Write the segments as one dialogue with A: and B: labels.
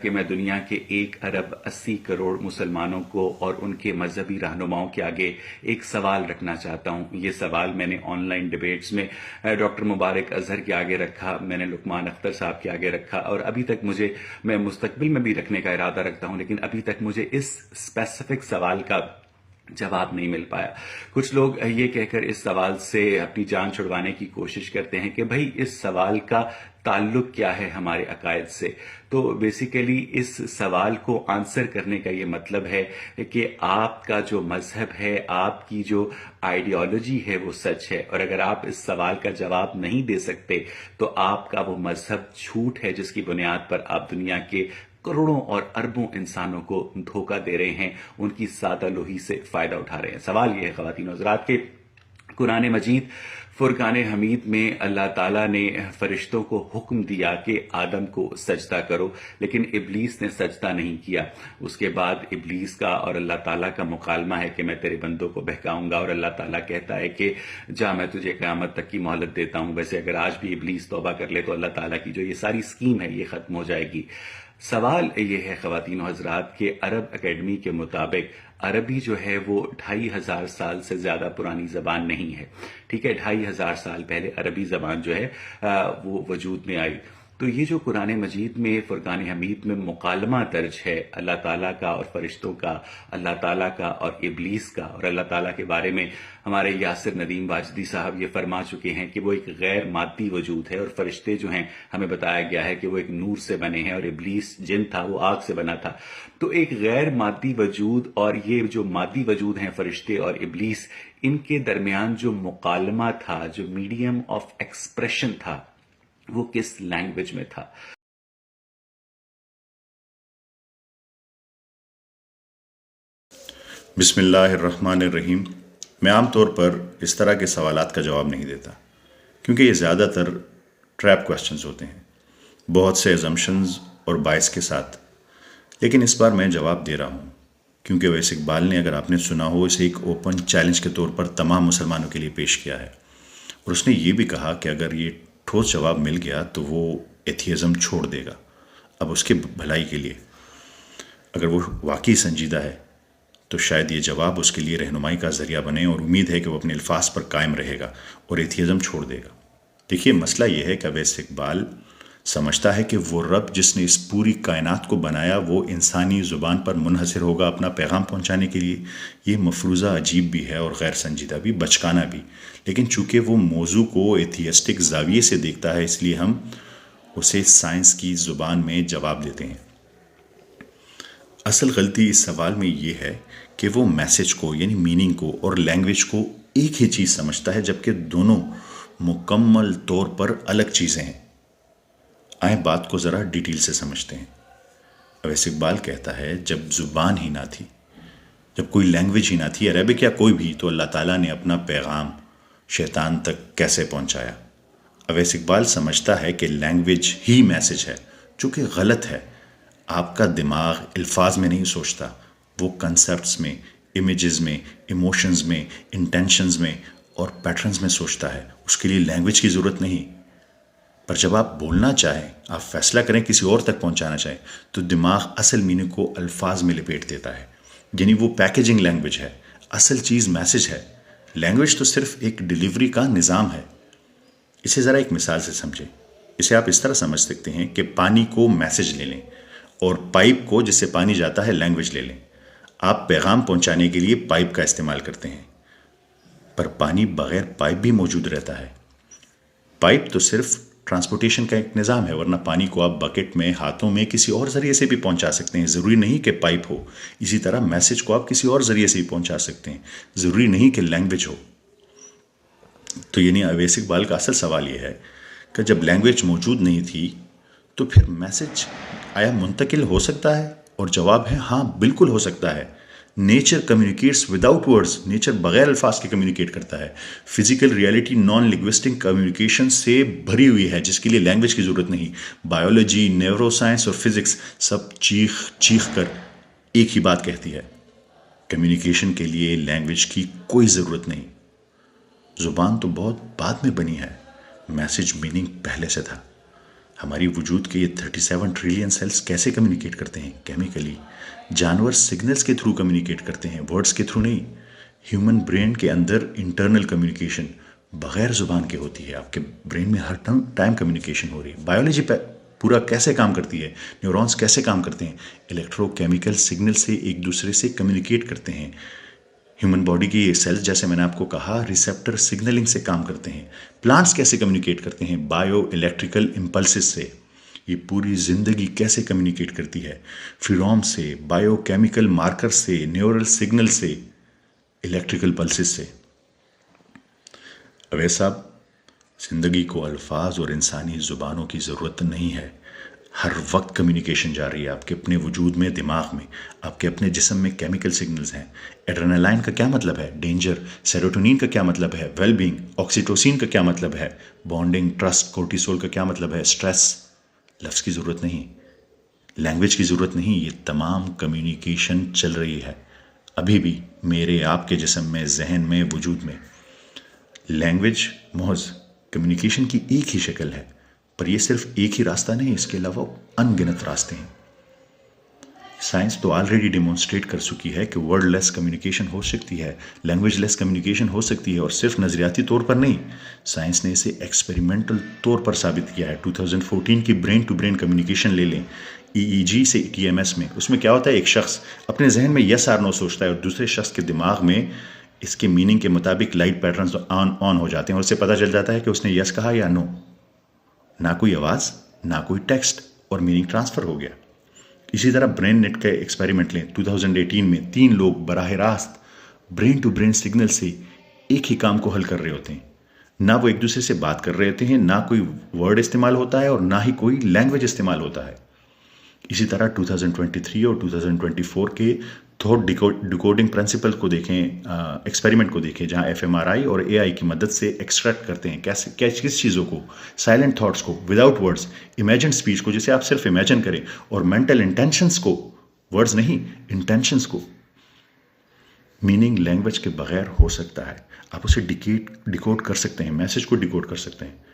A: कि मैं दुनिया के 1 अरब 80 करोड़ मुसलमानों को और उनके मजहबी रहनुमाओं के आगे एक सवाल रखना चाहता हूं। ये सवाल मैंने ऑनलाइन डिबेट्स में डॉक्टर मुबारक अजहर के आगे रखा, मैंने लुकमान अख्तर साहब के आगे रखा, और अभी तक मैं मुस्तकबिल में भी रखने का इरादा रखता हूं, लेकिन अभी तक मुझे इस स्पेसिफिक सवाल का जवाब नहीं मिल पाया। कुछ लोग ये कहकर इस सवाल से अपनी जान छुड़वाने की कोशिश करते हैं कि भाई इस सवाल का ताल्लुक क्या है हमारे अकायद से। तो बेसिकली इस सवाल को आंसर करने का ये मतलब है कि आपका जो मजहब है, आपकी जो आइडियोलॉजी है वो सच है, और अगर आप इस सवाल का जवाब नहीं दे सकते तो आपका वो मजहब झूठ है जिसकी बुनियाद पर आप दुनिया के करोड़ों और अरबों इंसानों को धोखा दे रहे हैं, उनकी सादा लोही से फायदा उठा रहे हैं। सवाल यह है ख़वातीन हज़रात के कुरान मजीद फुरकान हमीद में अल्लाह ताला ने फरिश्तों को हुक्म दिया कि आदम को सजदा करो, लेकिन इब्लीस ने सजदा नहीं किया। उसके बाद इब्लीस का और अल्लाह ताला का मुकालमा है कि मैं तेरे बंदों को बहकाऊंगा, और अल्लाह ताला कहता है कि जा मैं तुझे क़यामत तक की मोहलत देता हूं। वैसे अगर आज भी इब्लीस तौबा कर ले तो अल्लाह ताला की जो ये सारी स्कीम है ये खत्म हो जाएगी। सवाल ये है ख़वातीन हज़रात के अरब एकेडमी के मुताबिक अरबी जो है वो 2500 साल से ज़्यादा पुरानी ज़बान नहीं है। ठीक है, 2500 साल पहले अरबी ज़बान जो है वो वजूद में आई। तो ये जो कुरान मजीद में फुरकान हमीद में मुकालमा दर्ज है अल्लाह ताला का और फरिश्तों का, अल्लाह ताला का और इब्लीस का, और अल्लाह ताला के बारे में हमारे यासिर नदीम वाजदी साहब ये फरमा चुके हैं कि वो एक गैर मादी वजूद है, और फरिश्ते जो हैं हमें बताया गया है कि वो एक नूर से बने हैं, और इब्लीस जिन था वो आग से बना था। तो एक गैर मादी वजूद और ये जो मादी वजूद हैं फरिश्ते और इब्लीस, इनके दरमियान जो मुकालमा था, जो मीडियम ऑफ एक्सप्रेशन था, वो किस लैंग्वेज में था।
B: बिस्मिल्लाहिर्रहमानिर्रहीम। मैं आमतौर पर इस तरह के सवालात का जवाब नहीं देता, क्योंकि ये ज़्यादातर ट्रैप क्वेश्चंस होते हैं, बहुत से अजम्पशंस और बायस के साथ। लेकिन इस बार मैं जवाब दे रहा हूँ, क्योंकि वैस इकबाल ने, अगर आपने सुना हो, इसे एक ओपन चैलेंज के तौर पर तमाम मुसलमानों के लिए पेश किया है। और उसने ये भी कहा कि अगर ये ठोस जवाब मिल गया तो वो एथियज़म छोड़ देगा। अब उसके भलाई के लिए, अगर वो वाकई संजीदा है, तो शायद ये जवाब उसके लिए रहनुमाई का ज़रिया बने, और उम्मीद है कि वो अपने अल्फाज पर कायम रहेगा और एथियज़म छोड़ देगा। देखिए, मसला ये है कि अवैस इकबाल समझता है कि वो रब जिसने इस पूरी कायनात को बनाया वो इंसानी ज़ुबान पर मुनहसर होगा अपना पैगाम पहुंचाने के लिए। ये मफरूज़ा अजीब भी है और गैर संजीदा भी, बचकाना भी, लेकिन चूँकि वो मौजू को एथियस्टिक ज़ाविये से देखता है, इसलिए हम उसे साइंस की ज़ुबान में जवाब देते हैं। असल गलती इस सवाल में ये है कि वो मैसेज को, यानी मीनिंग को और लैंग्वेज को एक ही चीज़ समझता है, जबकि दोनों मुकम्मल तौर पर अलग चीज़ें हैं। आए बात को ज़रा डिटेल से समझते हैं। अवैस इकबाल कहता है, जब ज़ुबान ही ना थी, जब कोई लैंग्वेज ही ना थी, अरबिक या कोई भी, तो अल्लाह ताला ने अपना पैगाम शैतान तक कैसे पहुंचाया। अवैस इकबाल समझता है कि लैंग्वेज ही मैसेज है, जो कि गलत है। आपका दिमाग अल्फाज में नहीं सोचता, वो कंसेप्ट्स में, इमेजेस में, इमोशंस में, इंटेंशंस में और पैटर्न्स में सोचता है। उसके लिए लैंग्वेज की ज़रूरत नहीं। पर जब आप बोलना चाहें, आप फैसला करें, किसी और तक पहुंचाना चाहें, तो दिमाग असल मीनिंग को अल्फाज में लपेट देता है, यानी वो पैकेजिंग लैंग्वेज है। असल चीज़ मैसेज है। लैंग्वेज तो सिर्फ एक डिलीवरी का निज़ाम है। इसे ज़रा एक मिसाल से समझें। इसे आप इस तरह समझ सकते हैं कि पानी को मैसेज ले लें और पाइप को, जिससे पानी जाता है, लैंग्वेज ले लें। आप पैगाम पहुंचाने के लिए पाइप का इस्तेमाल करते हैं, पर पानी बगैर पाइप भी मौजूद रहता है। पाइप तो सिर्फ ट्रांसपोर्टेशन का एक निज़ाम है, वरना पानी को आप बकेट में, हाथों में, किसी और ज़रिए से भी पहुंचा सकते हैं। ज़रूरी नहीं कि पाइप हो। इसी तरह मैसेज को आप किसी और ज़रिए से भी पहुंचा सकते हैं, ज़रूरी नहीं कि लैंग्वेज हो। तो यानी अवैस इकबाल का असल सवाल यह है कि जब लैंग्वेज मौजूद नहीं थी तो फिर मैसेज आया मुंतकिल हो सकता है? और जवाब है हाँ, बिल्कुल हो सकता है। Nature communicates without words. Nature बगैर अल्फाज के कम्युनिकेट करता है। Physical reality non linguistic communication से भरी हुई है, जिसके लिए लैंग्वेज की ज़रूरत नहीं। बायोलॉजी, न्यूरो साइंस और फिजिक्स सब चीख चीख कर एक ही बात कहती है, कम्युनिकेशन के लिए लैंग्वेज की कोई ज़रूरत नहीं। ज़ुबान तो बहुत बाद में बनी है, मैसेज मीनिंग पहले से था। हमारी वजूद के ये 37 ट्रिलियन सेल्स कैसे कम्युनिकेट करते हैं? केमिकली। जानवर सिग्नल्स के थ्रू कम्युनिकेट करते हैं, वर्ड्स के थ्रू नहीं। ह्यूमन ब्रेन के अंदर इंटरनल कम्युनिकेशन बगैर जुबान के होती है। आपके ब्रेन में हर टाइम कम्युनिकेशन हो रही है। बायोलॉजी पूरा कैसे काम करती है, न्यूरॉन्स कैसे काम करते हैं? इलेक्ट्रोकेमिकल सिग्नल से एक दूसरे से कम्युनिकेट करते हैं। ह्यूमन बॉडी की ये सेल्स, जैसे मैंने आपको कहा, रिसेप्टर सिग्नलिंग से काम करते हैं। प्लांट्स कैसे कम्युनिकेट करते हैं? बायो इलेक्ट्रिकल इम्पल्सिस से। ये पूरी जिंदगी कैसे कम्युनिकेट करती है? फिरोम से, बायोकेमिकल मार्कर से, न्यूरल सिग्नल से, इलेक्ट्रिकल पल्सिस से। अवैध साहब, जिंदगी को अल्फाज और इंसानी जुबानों की ज़रूरत नहीं है। हर वक्त कम्युनिकेशन जा रही है आपके अपने वजूद में, दिमाग में। आपके अपने जिस्म में केमिकल सिग्नल्स हैं। एड्रेनालाइन का क्या मतलब है? डेंजर। सेरोटोनिन का क्या मतलब है? वेलबींग। ऑक्सीटोसिन का क्या मतलब है? Bonding, trust. कोर्टिसोल का क्या मतलब है? स्ट्रेस। लफ्ज़ की ज़रूरत नहीं, लैंग्वेज की ज़रूरत नहीं, ये तमाम कम्युनिकेशन चल रही है अभी भी मेरे आपके जिस्म में, जहन में, वजूद में। लैंग्वेज महज कम्युनिकेशन की एक ही शक्ल है, पर यह सिर्फ एक ही रास्ता नहीं, इसके अलावा अनगिनत रास्ते हैं। साइंस तो ऑलरेडी डिमॉन्स्ट्रेट कर चुकी है कि वर्ड लेस कम्युनिकेशन हो सकती है, लैंग्वेज लेस कम्युनिकेशन हो सकती है, और सिर्फ नज़रियाती तौर पर नहीं, साइंस ने इसे एक्सपेरिमेंटल तौर पर साबित किया है। 2014 की ब्रेन टू ब्रेन कम्युनिकेशन ले लें, EEG से TMS में। उसमें क्या होता है? एक शख्स अपने जहन में यस आर नो सोचता है और दूसरे शख्स के दिमाग में इसके मीनिंग के मुताबिक लाइट पैटर्न्स ऑन हो जाते हैं और उससे पता चल जाता है कि उसने यस कहा या नो। ना कोई आवाज़, ना कोई टेक्स्ट, और मीनिंग ट्रांसफ़र हो गया। इसी तरह ब्रेन नेट का एक्सपेरिमेंट लें। 2018 में 3 लोग बराह रास्त ब्रेन टू ब्रेन सिग्नल से एक ही काम को हल कर रहे होते हैं। ना वो एक दूसरे से बात कर रहे होते हैं, ना कोई वर्ड इस्तेमाल होता है और ना ही कोई लैंग्वेज इस्तेमाल होता है। इसी तरह 2023 और 2024 के थॉट डिकोडिंग प्रिंसिपल को देखें, एक्सपेरिमेंट को देखें, जहां fMRI और AI की मदद से एक्सट्रैक्ट करते हैं कैसे किस चीज़ों को, साइलेंट थॉट्स को, विदाउट वर्ड्स, इमेजिन स्पीच को जिसे आप सिर्फ इमेजिन करें, और मेंटल इंटेंशंस को, वर्ड्स नहीं, इंटेंशंस को। मीनिंग लैंग्वेज के बगैर हो सकता है। आप उसे डिकोड कर सकते हैं, मैसेज को डिकोड कर सकते हैं।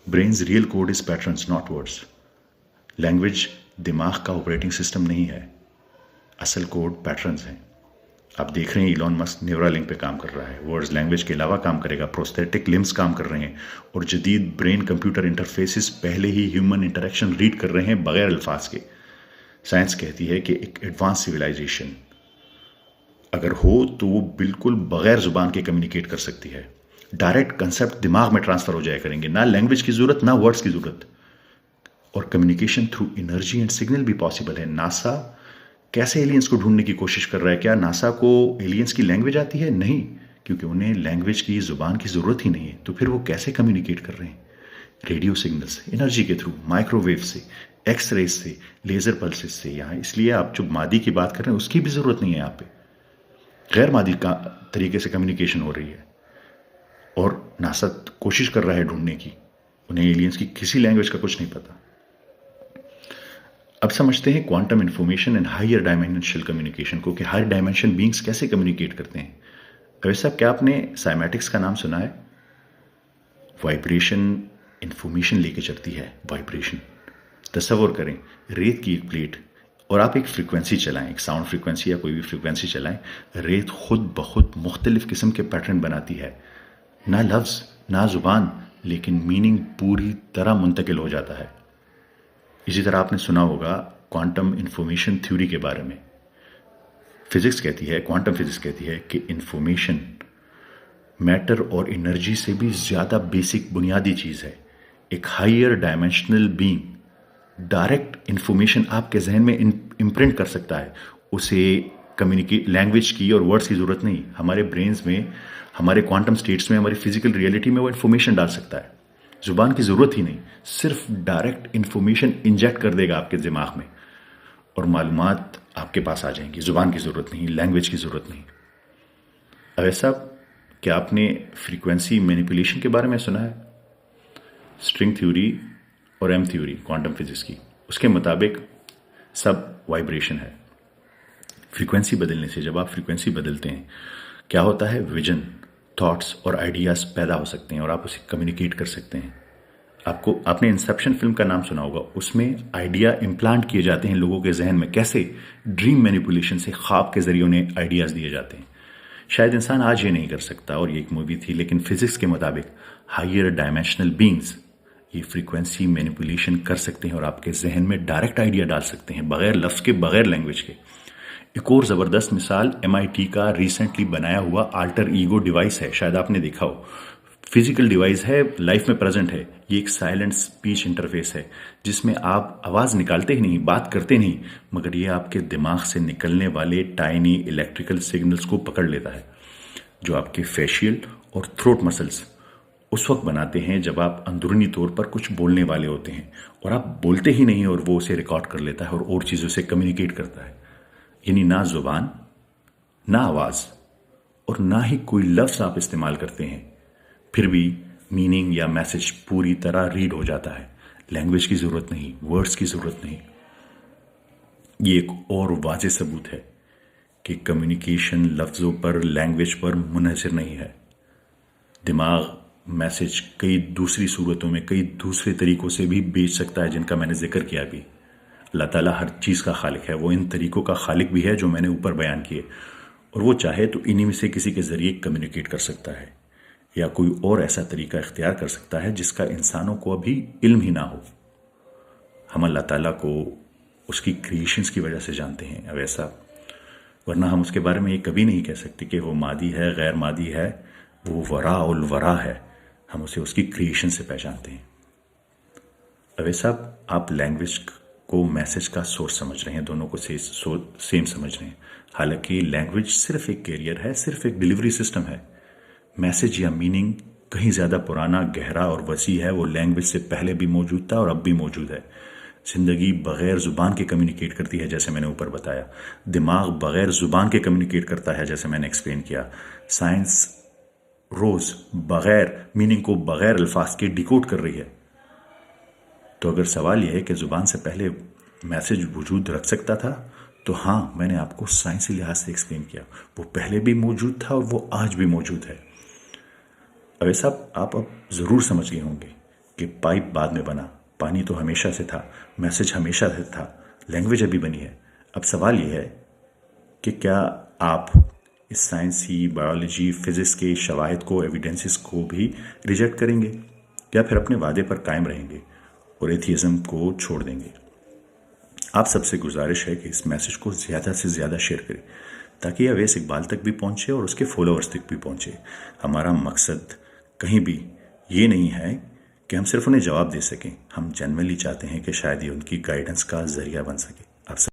B: Brains real code is patterns, not words. Language दिमाग का ऑपरेटिंग सिस्टम नहीं है, असल कोड पैटर्न्स हैं। आप देख रहे हैं इलॉन मस्क न्यूरालिंक पे काम कर रहा है, वर्ड्स लैंग्वेज के अलावा काम करेगा। प्रोस्थेटिक लिम्स काम कर रहे हैं और जदीद ब्रेन कंप्यूटर इंटरफेसेस पहले ही ह्यूमन इंटरेक्शन रीड कर रहे हैं बगैर अल्फाज के। साइंस कहती है कि एक एडवांस सिविलाइजेशन अगर हो तो वो बिल्कुल बगैर जुबान के कम्युनिकेट कर सकती है। डायरेक्ट कंसेप्ट दिमाग में ट्रांसफर हो जाया करेंगे, ना लैंग्वेज की जरूरत, ना वर्ड्स की जरूरत। और communication through energy and signal भी पॉसिबल है। नासा कैसे एलियंस को ढूंढने की कोशिश कर रहा है? क्या नासा को एलियंस की लैंग्वेज आती है? नहीं, क्योंकि उन्हें लैंग्वेज की, जुबान की जरूरत ही नहीं है। तो फिर वो कैसे कम्युनिकेट कर रहे हैं? रेडियो सिग्नल्स, एनर्जी के थ्रू, माइक्रोवेव से, एक्सरेज से, लेजर पल्सेस से। यहाँ इसलिए आप जो मादी की बात कर रहे हैं उसकी भी जरूरत नहीं है। यहाँ पे गैर मादी का तरीके से कम्युनिकेशन हो रही है और नासा कोशिश कर रहा है ढूंढने की। उन्हें एलियंस की किसी लैंग्वेज का कुछ नहीं पता। अब समझते हैं quantum information and higher dimensional communication को, कि हायर डायमेंशन बीइंग्स कैसे कम्युनिकेट करते हैं। वैसे क्या आपने साइमैटिक्स का नाम सुना है? वाइब्रेशन इंफॉर्मेशन लेके चलती है। वाइब्रेशन, तसव्वुर करें रेत की एक प्लेट और आप एक फ्रीक्वेंसी चलाएं, एक साउंड फ्रीक्वेंसी या कोई भी फ्रीक्वेंसी चलाएं, रेत खुद ब खुद मुख्तलिफ किस्म के पैटर्न बनाती है। ना लफ्ज़, ना जुबान, लेकिन मीनिंग पूरी तरह मुंतकिल हो जाता है। इसी तरह आपने सुना होगा क्वांटम इंफॉर्मेशन थ्योरी के बारे में। फिजिक्स कहती है, क्वांटम फिजिक्स कहती है कि इंफॉर्मेशन मैटर और एनर्जी से भी ज़्यादा बेसिक, बुनियादी चीज़ है। एक higher dimensional being direct information आपके जहन में इम्प्रिंट कर सकता है। उसे लैंग्वेज की और वर्ड्स की ज़रूरत नहीं। हमारे ब्रेन्स में, हमारे क्वांटम स्टेट्स में, हमारी फिजिकल रियलिटी में वो इंफॉर्मेशन डाल सकता है। जुबान की ज़रूरत ही नहीं, सिर्फ डायरेक्ट इंफॉर्मेशन इंजेक्ट कर देगा आपके दिमाग में और मालूमात आपके पास आ जाएंगी। जुबान की ज़रूरत नहीं, लैंग्वेज की ज़रूरत नहीं। अब ऐसा, क्या आपने फ्रीक्वेंसी मैनिपुलेशन के बारे में सुना है? स्ट्रिंग थ्योरी और एम थ्योरी क्वांटम फिजिक्स की, उसके मुताबिक सब वाइब्रेशन है। फ्रीक्वेंसी बदलने से, जब आप फ्रीक्वेंसी बदलते हैं, क्या होता है? विजन, थॉट्स और आइडियाज़ पैदा हो सकते हैं और आप उसे कम्युनिकेट कर सकते हैं। आपने इंसेप्शन फिल्म का नाम सुना होगा। उसमें आइडिया इम्प्लांट किए जाते हैं लोगों के जहन में, कैसे ड्रीम मैनिपुलेशन से, ख्वाब के जरिए उन्हें आइडियाज दिए जाते हैं। शायद इंसान आज ये नहीं कर सकता और ये एक मूवी थी, लेकिन फिजिक्स के मुताबिक हायर डायमेंशनल बींग्स ये फ्रीक्वेंसी मैनिपुलेशन कर सकते हैं और आपके जहन में डायरेक्ट आइडिया डाल सकते हैं, बगैर लफ्ज़ के, बगैर लैंग्वेज के। एक और ज़बरदस्त मिसाल MIT का रिसेंटली बनाया हुआ अल्टर ईगो डिवाइस है, शायद आपने देखा हो। फिजिकल डिवाइस है, लाइफ में प्रेजेंट है। ये एक साइलेंट स्पीच इंटरफेस है जिसमें आप आवाज़ निकालते ही नहीं, बात करते नहीं, मगर ये आपके दिमाग से निकलने वाले टाइनी इलेक्ट्रिकल सिग्नल्स को पकड़ लेता है, जो आपके फेशियल और थ्रोट मसल्स उस वक्त बनाते हैं जब आप अंदरूनी तौर पर कुछ बोलने वाले होते हैं और आप बोलते ही नहीं और वो उसे रिकॉर्ड कर लेता है और चीज़ों से कम्युनिकेट करता है। यानी ना जुबान, ना आवाज़ और ना ही कोई लफ्ज़ आप इस्तेमाल करते हैं, फिर भी मीनिंग या मैसेज पूरी तरह रीड हो जाता है। लैंग्वेज की ज़रूरत नहीं, वर्ड्स की ज़रूरत नहीं। ये एक और वाज़ेह सबूत है कि कम्युनिकेशन लफ्ज़ों पर, लैंग्वेज पर मुनहसर नहीं है। दिमाग मैसेज कई दूसरी सूरतों में, कई दूसरे तरीकों से भी भेज सकता है, जिनका मैंने जिक्र किया अभी। अल्लाह ताला हर चीज़ का खालिक है, वो इन तरीकों का खालिक भी है जो मैंने ऊपर बयान किए, और वो चाहे तो इन्हीं में से किसी के ज़रिए कम्युनिकेट कर सकता है या कोई और ऐसा तरीका इख्तियार कर सकता है जिसका इंसानों को अभी इल्म ही ना हो। हम अल्लाह ताला को उसकी क्रिएशंस की वजह से जानते हैं वैसा, वरना हम उसके बारे में ये कभी नहीं कह सकते कि वो मादी है, गैर मादी है, वो वरा उल वरा है। हम उसे उसकी क्रिएशन से पहचानते हैं। अवैस साहब, आप लैंग्वेज को मैसेज का सोर्स समझ रहे हैं, दोनों को सेम समझ रहे हैं। हालांकि लैंग्वेज सिर्फ एक कैरियर है, सिर्फ एक डिलीवरी सिस्टम है। मैसेज या मीनिंग कहीं ज़्यादा पुराना, गहरा और वसी है। वो लैंग्वेज से पहले भी मौजूद था और अब भी मौजूद है। ज़िंदगी बग़ैर ज़ुबान के कम्युनिकेट करती है, जैसे मैंने ऊपर बताया। दिमाग बग़ैर ज़ुबान के कम्युनिकेट करता है, जैसे मैंने एक्सप्लेन किया। साइंस रोज़ बग़ैर मीनिंग को, बग़ैर अल्फाज के डिकोड कर रही है। तो अगर सवाल यह है कि ज़ुबान से पहले मैसेज वजूद रख सकता था, तो हाँ, मैंने आपको साइंसी लिहाज से एक्सप्लेन किया। वो पहले भी मौजूद था और वो आज भी मौजूद है। अवैस साहब, आप अब ज़रूर समझ गए होंगे कि पाइप बाद में बना, पानी तो हमेशा से था, मैसेज हमेशा से था, लैंग्वेज अभी बनी है। अब सवाल यह है कि क्या आप इस साइंसी, बायोलॉजी, फिजिक्स के शवाहिद को, एविडेंसेस को भी रिजेक्ट करेंगे, या फिर अपने वादे पर कायम रहेंगे और एथियज़म को छोड़ देंगे? आप सबसे गुजारिश है कि इस मैसेज को ज़्यादा से ज़्यादा शेयर करें, ताकि अवैस इकबाल तक भी पहुंचे और उसके फॉलोअर्स तक भी पहुंचे। हमारा मकसद कहीं भी ये नहीं है कि हम सिर्फ उन्हें जवाब दे सकें। हम जनरली चाहते हैं कि शायद ये उनकी गाइडेंस का ज़रिया बन सके। आप